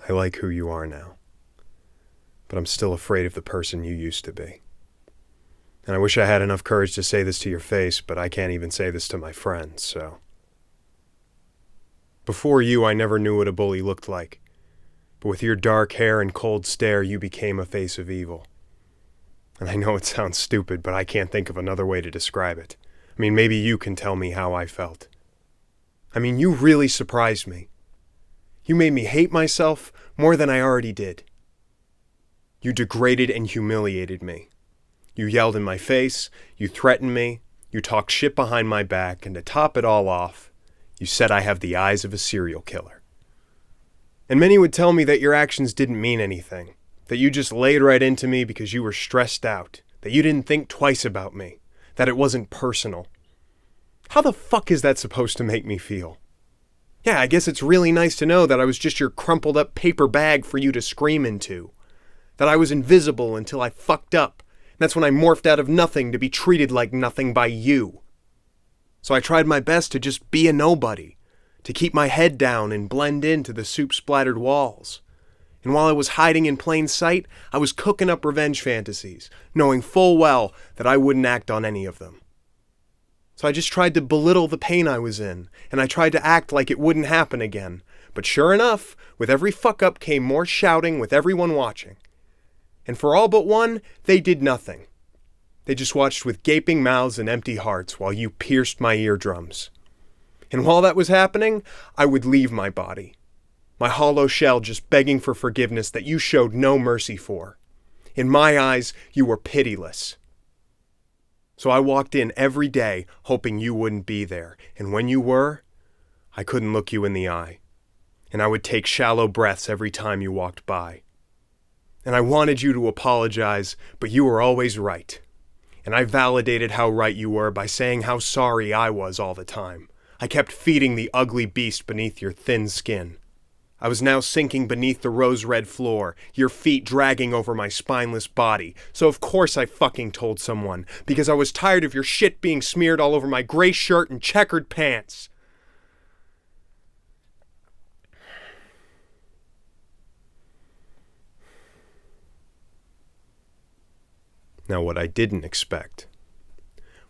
I like who you are now. But I'm still afraid of the person you used to be. And I wish I had enough courage to say this to your face, but I can't even say this to my friends, so. Before you, I never knew what a bully looked like. But with your dark hair and cold stare, you became a face of evil. And I know it sounds stupid, but I can't think of another way to describe it. I mean, maybe you can tell me how I felt. I mean, you really surprised me. You made me hate myself more than I already did. You degraded and humiliated me. You yelled in my face, you threatened me, you talked shit behind my back, and to top it all off, you said I have the eyes of a serial killer. And many would tell me that your actions didn't mean anything, that you just laid right into me because you were stressed out, that you didn't think twice about me, that it wasn't personal. How the fuck is that supposed to make me feel? Yeah, I guess it's really nice to know that I was just your crumpled up paper bag for you to scream into, that I was invisible until I fucked up. That's when I morphed out of nothing to be treated like nothing by you. So I tried my best to just be a nobody, to keep my head down and blend into the soup-splattered walls. And while I was hiding in plain sight, I was cooking up revenge fantasies, knowing full well that I wouldn't act on any of them. So I just tried to belittle the pain I was in, and I tried to act like it wouldn't happen again. But sure enough, with every fuck-up came more shouting with everyone watching. And for all but one, they did nothing. They just watched with gaping mouths and empty hearts while you pierced my eardrums. And while that was happening, I would leave my body. My hollow shell just begging for forgiveness that you showed no mercy for. In my eyes, you were pitiless. So I walked in every day hoping you wouldn't be there. And when you were, I couldn't look you in the eye. And I would take shallow breaths every time you walked by. And I wanted you to apologize, but you were always right. And I validated how right you were by saying how sorry I was all the time. I kept feeding the ugly beast beneath your thin skin. I was now sinking beneath the rose-red floor, your feet dragging over my spineless body. So of course I fucking told someone, because I was tired of your shit being smeared all over my gray shirt and checkered pants. Now, what I didn't expect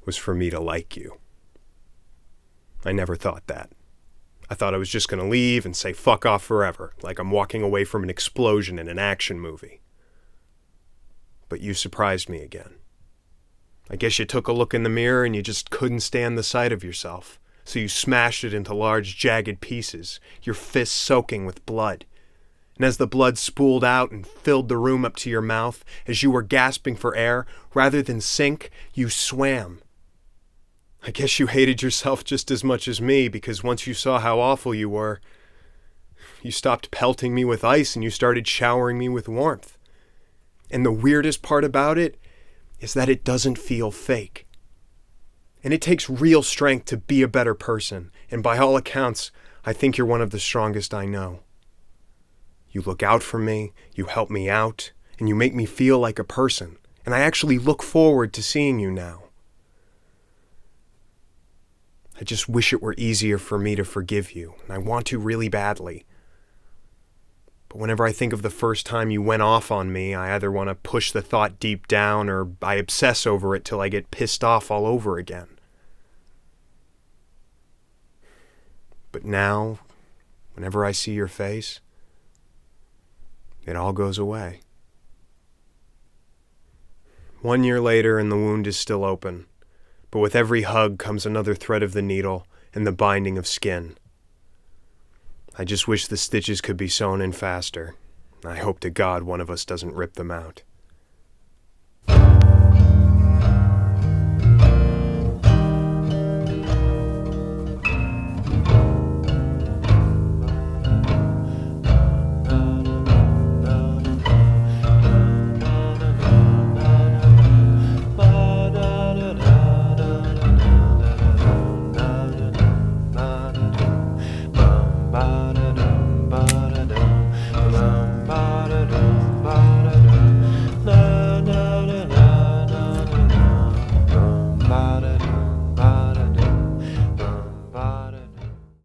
was for me to like you. I never thought that. I thought I was just going to leave and say fuck off forever, like I'm walking away from an explosion in an action movie. But you surprised me again. I guess you took a look in the mirror and you just couldn't stand the sight of yourself, so you smashed it into large, jagged pieces, your fists soaking with blood. And as the blood spooled out and filled the room up to your mouth, as you were gasping for air, rather than sink, you swam. I guess you hated yourself just as much as me, because once you saw how awful you were, you stopped pelting me with ice and you started showering me with warmth. And the weirdest part about it is that it doesn't feel fake. And it takes real strength to be a better person, and by all accounts, I think you're one of the strongest I know. You look out for me, you help me out, and you make me feel like a person. And I actually look forward to seeing you now. I just wish it were easier for me to forgive you, and I want to really badly. But whenever I think of the first time you went off on me, I either want to push the thought deep down or I obsess over it till I get pissed off all over again. But now, whenever I see your face, it all goes away. 1 year later and the wound is still open, but with every hug comes another thread of the needle and the binding of skin. I just wish the stitches could be sewn in faster. I hope to God one of us doesn't rip them out.